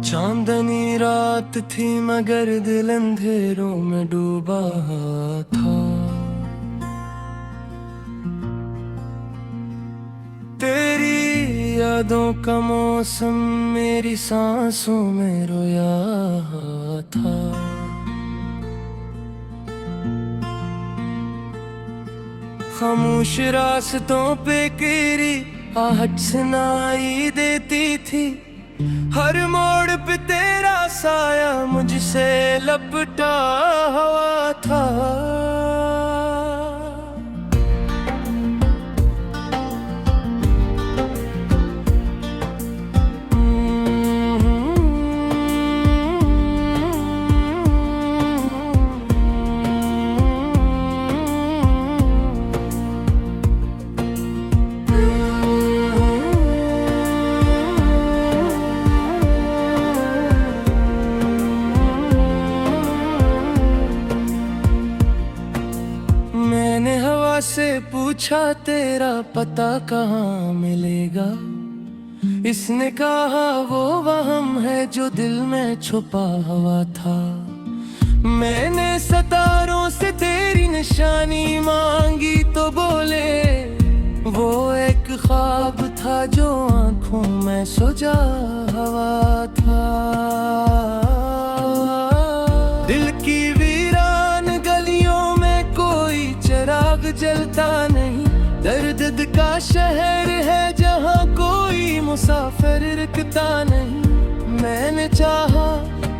चांदनी रात थी मगर दिल अंधेरों में डूबा था। तेरी यादों का मौसम मेरी सांसों में रोया था। खामोश रास्तों पे तेरी आहट सुनाई देती थी। हर मोड़ पे तेरा साया मुझसे लपटा हुआ था। मैंने हवा से पूछा तेरा पता कहाँ मिलेगा। इसने कहा वो वहम है जो दिल में छुपा हुआ था। मैंने सितारों से तेरी निशानी मांगी तो बोले वो एक ख्वाब था जो आंखों में सजा हुआ था। दिल की वीरान गलियों में कोई चिराग जलता नहीं। दर्द का शहर है जहाँ कोई मुसाफिर रुकता नहीं। मैंने चाहा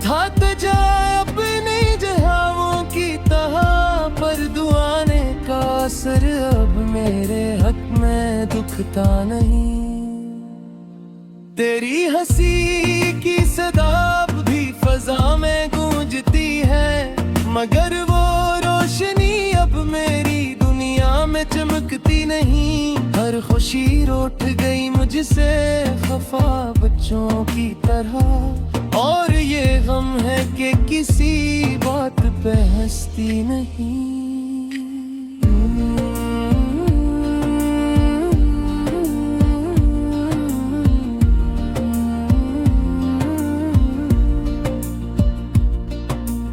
था तो जाए अपनी जहां की तरह, पर दुआने का असर अब मेरे हक में दुखता नहीं। तेरी हंसी की सदा भी फजा में गूंजती है, मगर वो रोशनी अब मेरी दुनिया में चमकती नहीं। हर खुशी रूठ गई मुझसे खफा बच्चों की तरह, और ये गम है कि किसी बात पे हंसती नहीं।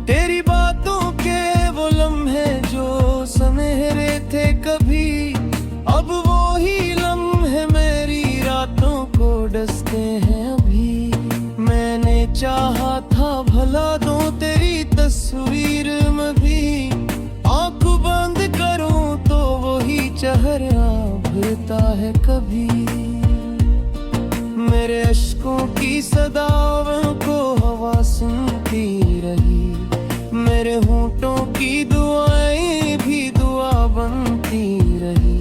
तेरी बातों के वो लम्हे जो सुनहरे थे कभी, अब वो ही लम्हे मेरी रातों को डसते हैं अभी। मैंने चाहा था भला दूं तेरी तस्वीर में भी, आँख बंद करूं तो वही चेहरा भरता है कभी। मेरे अश्कों की सदाओं को हवा सुनती रही, मेरे होंठों की दुआएं भी दुआ बनती रही।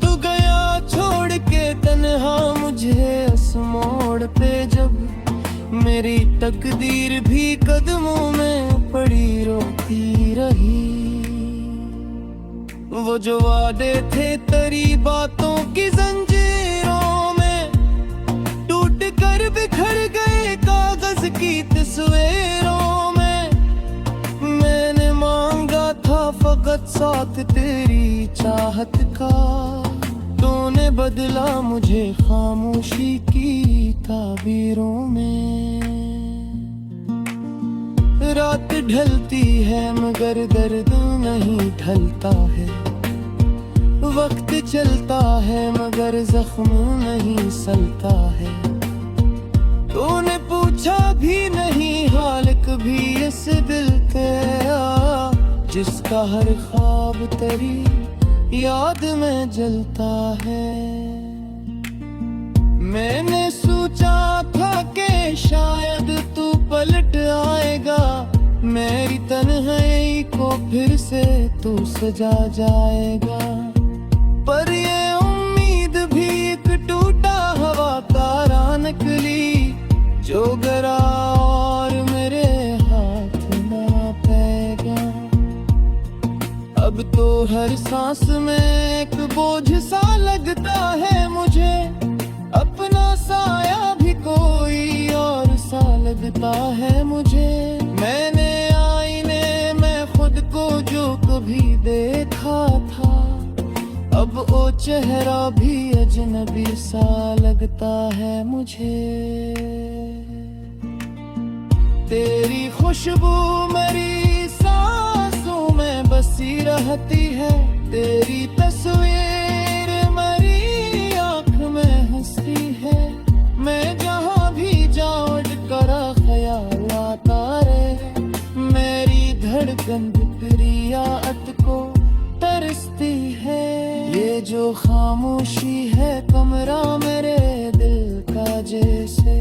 तू गया छोड़ के तन्हा मुझे इस मोड़ पे जब, मेरी तकदीर भी कदमों में पड़ी रोती रही। वो जो वादे थे तेरी बातों की जंजीरों में, टूट कर बिखर गए कागज की तस्वीरों में। मैंने मांगा था फकत साथ तेरी चाहत का, तूने बदला मुझे खामोशी की ताबीरों में। रात ढलती है मगर दर्द नहीं ढलता है, वक्त चलता है मगर जख्म नहीं सलता है। तूने पूछा भी नहीं हाल कभी इस दिल तेरा, जिसका हर ख्वाब तेरी याद में जलता है। मैंने सोचा था कि शायद तू पलट आएगा, मेरी तन्हाई को फिर से तू सजा जाएगा। पर ये उम्मीद भी एक टूटा हवा तारा निकली, जो गरा और मेरे हाथ ना पाएगा। अब तो हर सांस में एक बोझ सा लगता है मुझे, अपना साया भी कोई और सा लगता है मुझे। मैंने आईने में खुद को जो कभी देखा था, अब वो चेहरा भी अजनबी सा लगता है मुझे। तेरी खुशबू मेरी सांसों में बसी रहती है, तेरी तस्वीर मेरी आँख में हंसती है। मैं जहाँ भी जाऊँ करा ख्याल आता रे, मेरी धड़कन तेरी याद को तरसती है। ये जो खामोशी है कमरा मेरे दिल का जैसे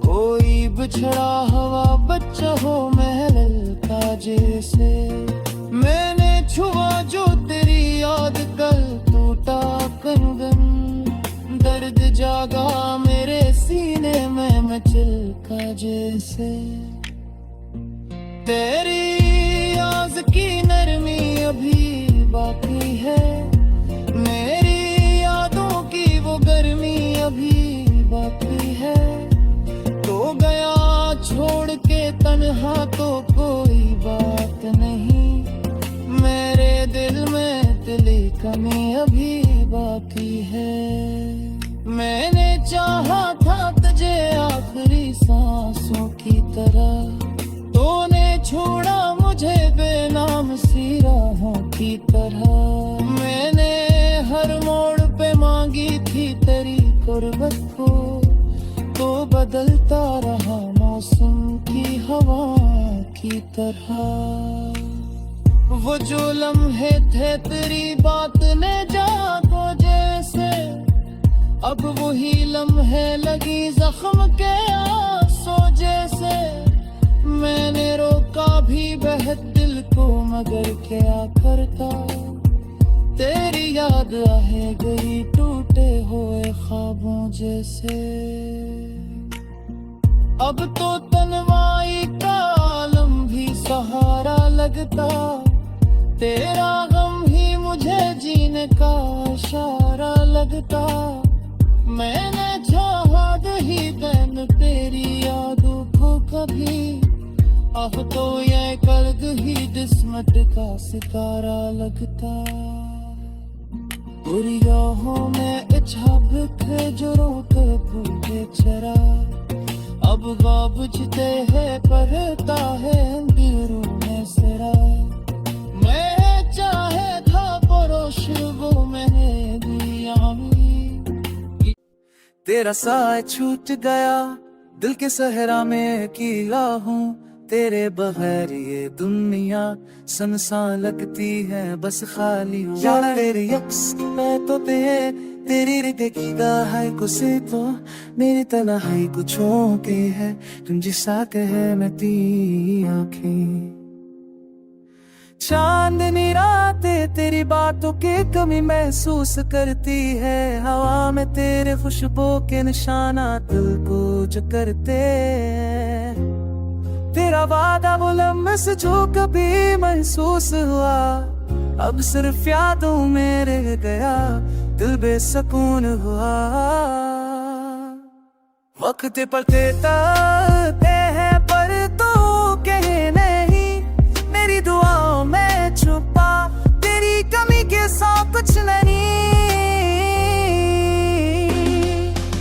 कोई बिछड़ा हुआ बच्चा हो महल का जैसे। मैंने छुआ जो तेरी याद कल टूटा कंगन, दर्द जागा मेरे सीने में मचल का जैसे। तेरी याद की नरमी अभी बाकी है, मेरी यादों की वो गर्मी अभी बाकी है। तो गया छोड़ के तन्हा तो कोई बात नहीं, मेरे दिल में दिली कमी अभी बाकी है। मैंने चाहा था तुझे आखिरी सांसों की तरह, तूने छोड़ा मुझे बेनाम सी राहों की तरह। मैंने हर मोड़ पे मांगी थी तेरी कुर्बत को, तो बदलता रहा मौसम की हवा की तरह। वो जो लम्हे थे तेरी बात ने जागो जैसे, अब वही लम्हे लगी जख्म के आंसू जैसे। मैंने रोका भी बहत दिल को मगर क्या करता, तेरी याद आए गई टूटे हुए ख्वाबों जैसे। अब तो तन्हाई का आलम भी सहारा लगता, तेरा गम ही मुझे जीने का इशारा लगता। मैंने चाहा ही बैन तेरी यादों को कभी, अब तो ये कर्द ही किस्मत का सितारा लगता। बुरियाहों में इच्छाबक जो रोक भूखे चरा, अब ख्वाब बुझते हैं पढ़ता है अंधेरों में सरा। मैं चाहे था परोश वो मैंने दिया में, तेरा साथ छूट गया दिल के सहरा में अकेला हूँ। तेरे बगैर ये दुनिया सुनसान लगती है, बस खाली हूँ यार तेरे यक्स मैं तो तेरी देखीगा है कुसे तो मेरी तन्हाई कुछों के है। तुम जिसा कहे मैं तेरी आँखें, चांदनी रातें तेरी बातों की कमी महसूस करती है। हवा में तेरे खुशबू के निशाना दिल को जो करते हैं। तेरा वादा वो लम्हे से जो कभी महसूस हुआ, अब सिर्फ यादों में रह गया दिल बेसकून हुआ। वक्त पलते तलते हैं पर तो कहे नहीं, मेरी दुआओं में छुपा तेरी कमी के साथ कुछ नहीं।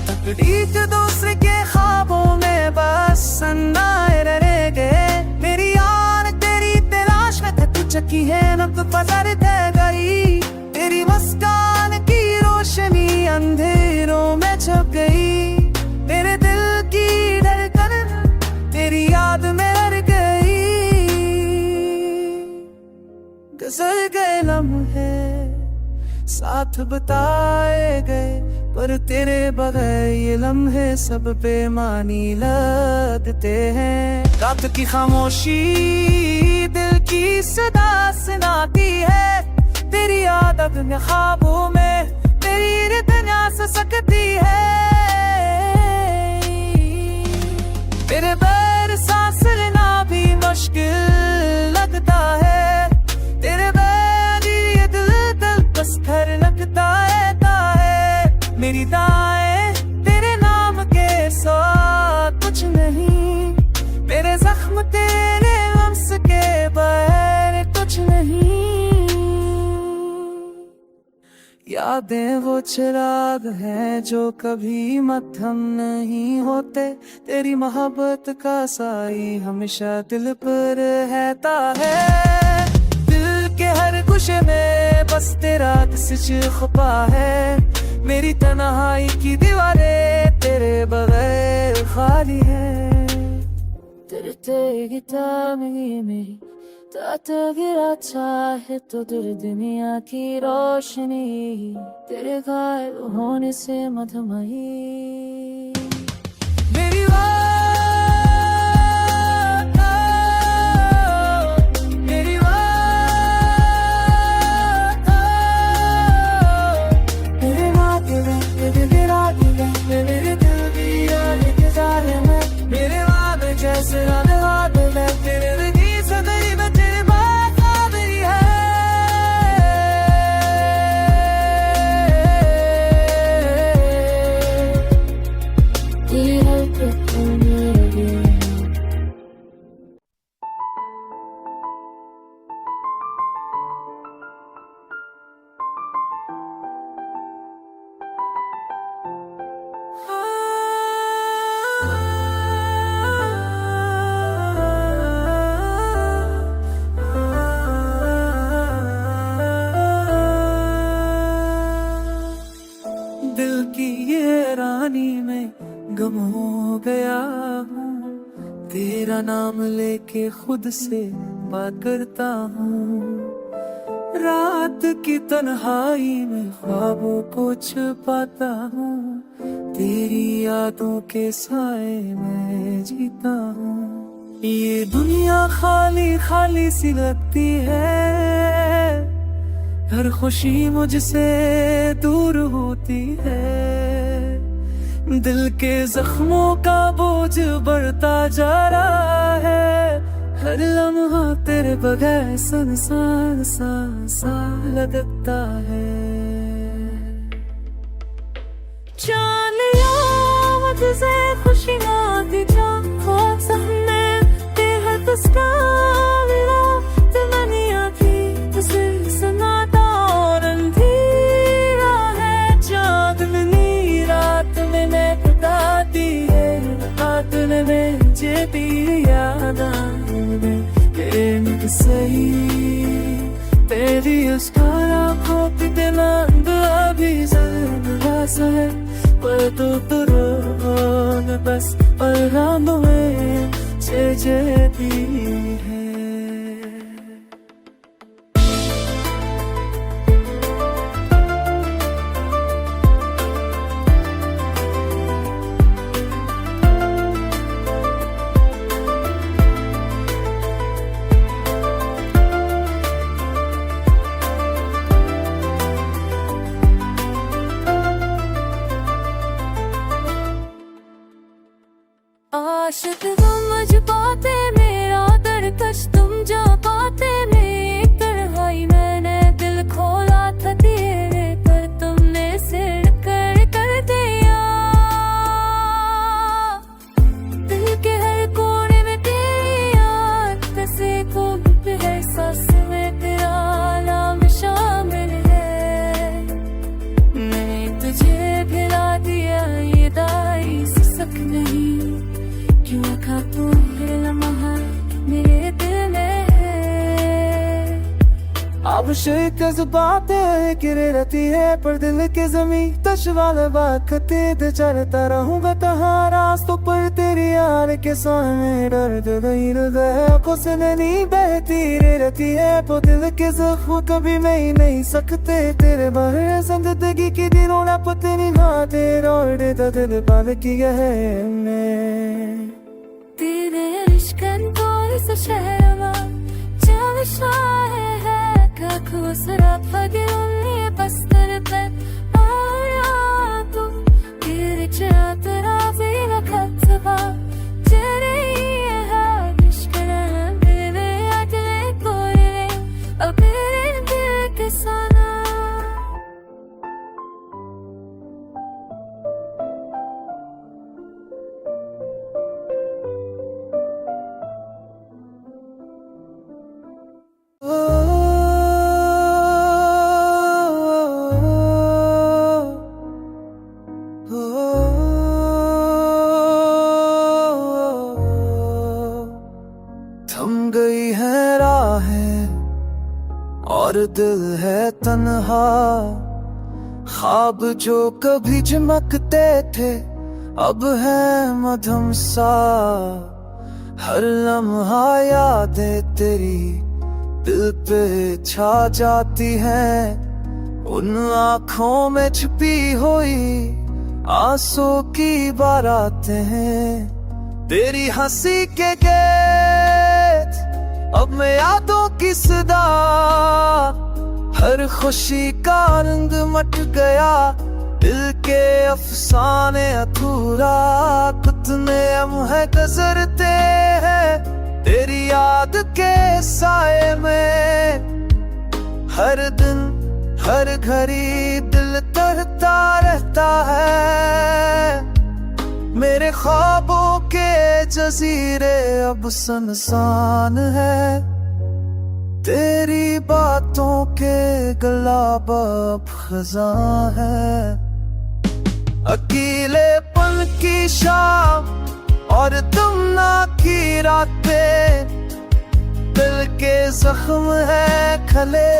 तकदीर दूसरे के ख्वाबों में बस सन्नाए रह गए। मेरी यार तेरी तलाश में थक चुकी है, न तो पसर गई। तेरी मुस्कान की रोशनी अंधेरों में छुप गई। मेरे दिल की धड़कन तेरी याद में रह गई। गुजर गए लम्हे साथ बताए गए, पर तेरे बगैर ये लम्हे सब बेमानी लगते हैं। रात की खामोशी दिल की सदा सुनाती है, तेरी याद अपने ख्वाबों में तेरी दुनिया से सकती है। तेरे बैर सांस लेना भी मुश्किल लगता है, तेरे बैर ये दिल बस घर लगता है। मेरी दाएं तेरे नाम के साथ कुछ नहीं, मेरे जख्म तेरे लम्स के बगैर कुछ नहीं। याद यादें वो चिराग हैं जो कभी मध्यम नहीं होते, तेरी मोहब्बत का साई हमेशा दिल पर रहता है। दिल के हर गुशे में बस तेरा दिल छुपा है, मेरी तन्हाई की दीवारें तेरे बगैर खाली है। तेरे तेरी तामीर मेरी गिरा चाहे तो तेरे दुनिया की रोशनी, तेरे गायब होने से मधुमई मेरी जैसे हाथ में तेरे रंगी सदरी में तेरे बात आदरी है। तेरा दिल की ये रानी में गम हो गया हूँ, तेरा नाम लेके खुद से बात करता हूँ। रात की तन्हाई में ख्वाबों को छुपाता हूँ, तेरी यादों के साए में जीता हूँ। ये दुनिया खाली खाली सी लगती है, हर खुशी मुझसे दूर होती है। दिल के जख्मों का बोझ बढ़ता जा रहा है, हर लम्हा तेरे बगैर सुनसान सा सा लगता है। चालिया मुझसे खुशियाँ दी जा सहने तेरे तस्का मिला तमनिया की तुझसे सनाता और अंधेरा है। चांदनी रात में मैं बताती है, रात में मुझे भी याद आए सही तेरी उसकारा खोपी देना अभी जरूर है, पर तो रोन बस और राम में जेती है। आशिक समझ पाते मेरा दरकश तुम जा पाते, मेरी तन्हाई मैंने दिल खोला था तेरे पर, तुमने सिर कर दिया। दिल के हर कोने में तेरी याद कैसे खूब है, सांस में तेरा नाम शामिल है। मैंने तुझे भिला दिया ये दाई सक नहीं, क्यों रखा तू फिर लम्हा मेरे दिल में है। अब शिकस्त बातें गिरे रहती है, पर दिल के जमी तश वाले बात खते चलता रहूंगा तहाँ रास्तों पर तेरी यार के सामने दर्द नहीं रहा को से नहीं बहती रहती है। पर दिल के जख्म कभी मैं ही नहीं सकते, तेरे बाहर जिंदगी की दिनों ना पते नहीं बातें और देता दिल पाल की है मैं। तेरे इश्कन को इस शहर में चल शाहे है, काखों सरा फगे उन्हें बस्तर पे आया तू, तेरे चातरा भी रखत बा तेरे है इश्कन मेरे अगले कोरे अब मेरे दिल के साना। थम गई है राहें और दिल है तन्हा, ख्वाब जो कभी चमकते थे अब है मधुम सा। हर लम्हा यादें तेरी दिल पे छा जाती हैं, उन आँखों में छुपी हुई आंसू की बारातें हैं। तेरी हंसी के गेट अब मैं यादों की सदा, हर खुशी का रंग मट गया, दिल के अफसाने अधूरा। कितने लम्हे गुजरते हैं तेरी याद के साए में, हर दिन हर घड़ी दिल तड़पता रहता है। मेरे ख्वाबों के जजीरे अब सुनसान है, तेरी बातों के गुलाब अब खज़ां है। अकेलेपन की शाम और तुम ना की रातें, दिल के जख्म है खले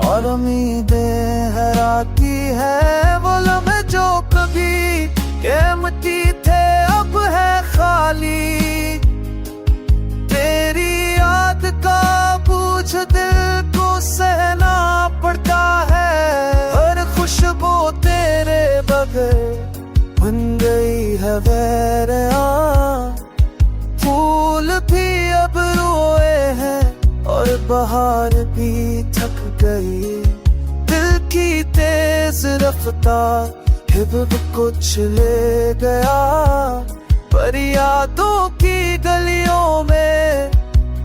और उम्मीदें हराती है। वो लम्हे जो कभी कीमती थे अब है खाली, तेरी याद का बोझ दिल को सहना पड़ता है। हर खुशबू तेरे बगैर बन गई है वैरिया, फूल भी अब रोए हैं और बहार भी थक गई। दिल की तेज रफ्तार हिब्ब कुछ ले गया, पर यादों की गलियों में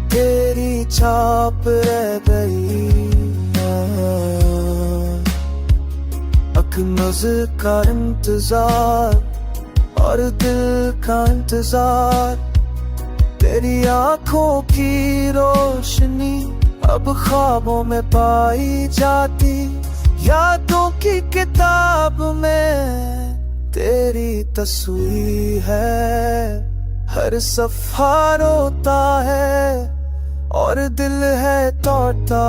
तेरी छाप रह गई। नज़र का इंतजार और दिल का इंतजार, तेरी आंखों की रोशनी अब ख्वाबों में पाई जाती। यादों की किताब में तेरी तस्वीर है, हर सफ़ा रोता है और दिल है तोड़ता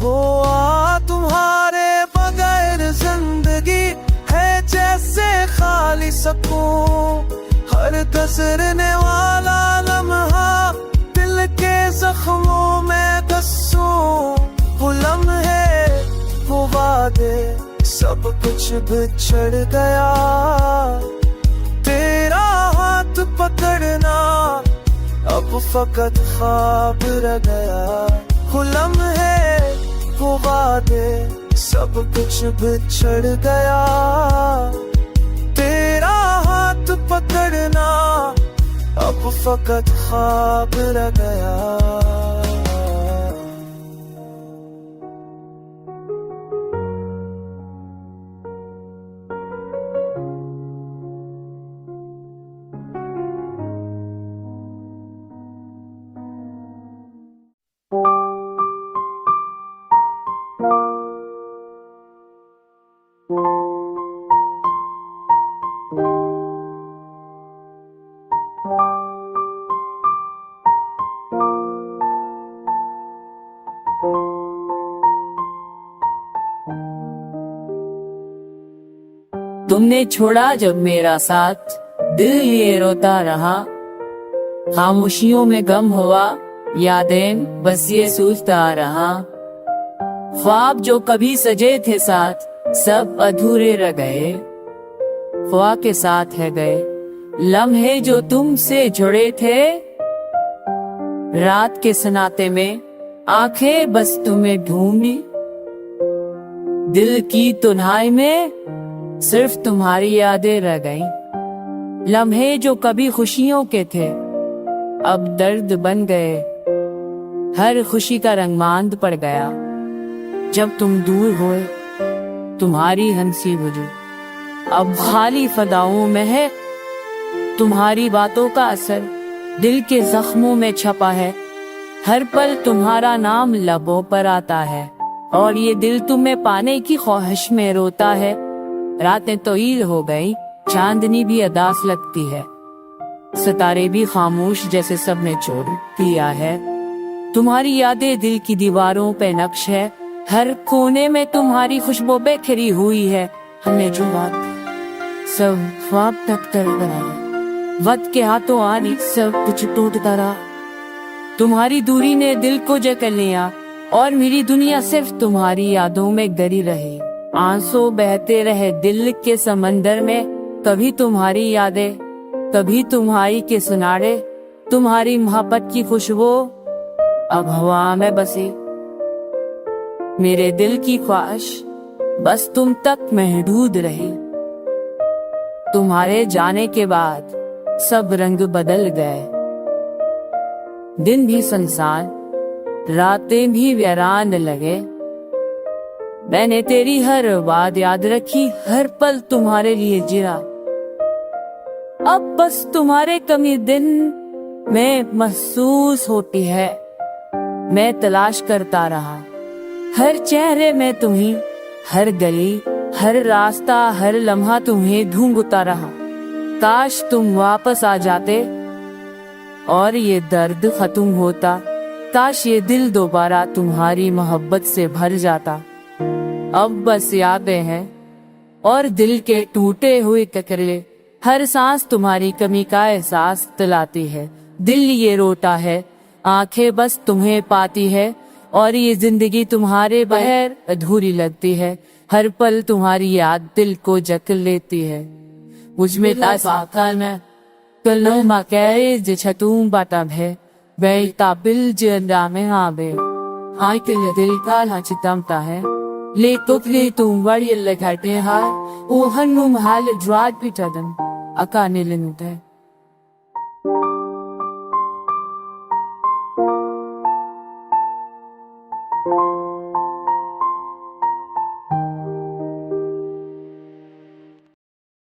हुआ। तुम्हारे बगैर जिंदगी है जैसे खाली सकूं, हर गुजरने वाला लम्हा दिल के जख्मों में धंसूं। वो लम्हे वो वादे सब कुछ बिछड़ गया, तेरा हाथ पकड़ना अब फकत ख्वाब रह गया। वो लम्हे वो वादे सब कुछ बिछड़ गया, तेरा हाथ पकड़ना अब फकत ख्वाब रह गया। तुमने छोड़ा जब मेरा साथ, दिल ये रोता रहा। खामोशियों में गम हुआ, यादें बस ये सोचता रहा। ख्वाब जो कभी सजे थे साथ, सब अधूरे रह गए। ख्वा के साथ है गए लम्हे जो तुमसे जुड़े थे। रात के सन्नाटे में आंखें बस तुम्हें ढूंढी, दिल की तन्हाई में सिर्फ तुम्हारी यादें रह गईं। लम्हे जो कभी खुशियों के थे अब दर्द बन गए, हर खुशी का रंग मांद पड़ गया। जब तुम दूर हुए तुम्हारी हंसी बुझी, अब खाली फदाओं में है तुम्हारी बातों का असर। दिल के जख्मों में छपा है, हर पल तुम्हारा नाम लबों पर आता है, और ये दिल तुम्हें पाने की ख्वाहिश में रोता है। रातें तवील हो गई, चांदनी भी अदास लगती है, सितारे भी खामोश जैसे सबने छोड़ दिया है। तुम्हारी यादें दिल की दीवारों पे नक्श है, हर कोने में तुम्हारी खुशबू बिखरी हुई है। हमने जो बात सब ख्वाब तक कर बनाया, वक्त के हाथों आने सब कुछ टूटता रहा। तुम्हारी दूरी ने दिल को जकड़ लिया और मेरी दुनिया सिर्फ तुम्हारी यादों में गरी रही। आंसू बहते रहे दिल के समंदर में, कभी तुम्हारी यादें, कभी तुम्हारी के सुनारे। तुम्हारी मोहब्बत की खुशबू अब हवा में बसी, मेरे दिल की ख्वाहिश बस तुम तक महदूद रही। तुम्हारे जाने के बाद सब रंग बदल गए, दिन भी सुनसान, रातें भी वीरान लगे। मैंने तेरी हर बात याद रखी, हर पल तुम्हारे लिए जिया। अब बस तुम्हारे कमी दिन में महसूस होती है। मैं तलाश करता रहा हर चेहरे में तुम्ही, हर गली, हर रास्ता, हर लम्हा तुम्हें ढूंढता रहा। काश तुम वापस आ जाते और ये दर्द खत्म होता। काश ये दिल दोबारा तुम्हारी मोहब्बत से भर जाता। अब बस यादें हैं और दिल के टूटे हुए ककरे। हर सांस तुम्हारी कमी का एहसास दिलाती है। दिल ये रोता है, आंखें बस तुम्हें पाती है और ये जिंदगी तुम्हारे बगैर अधूरी लगती है। हर पल तुम्हारी याद दिल को जकड़ लेती है। मुझ में कलमा कहे जे छतूं बाटा है, बेटा बिल जंदा में आवे। हाय के दिल का चितमता है, ले तुकले तुम वड़ी लगाते हाय, ओ हन्नुम हाल ड्राट पिटदम अकाने लेनुते।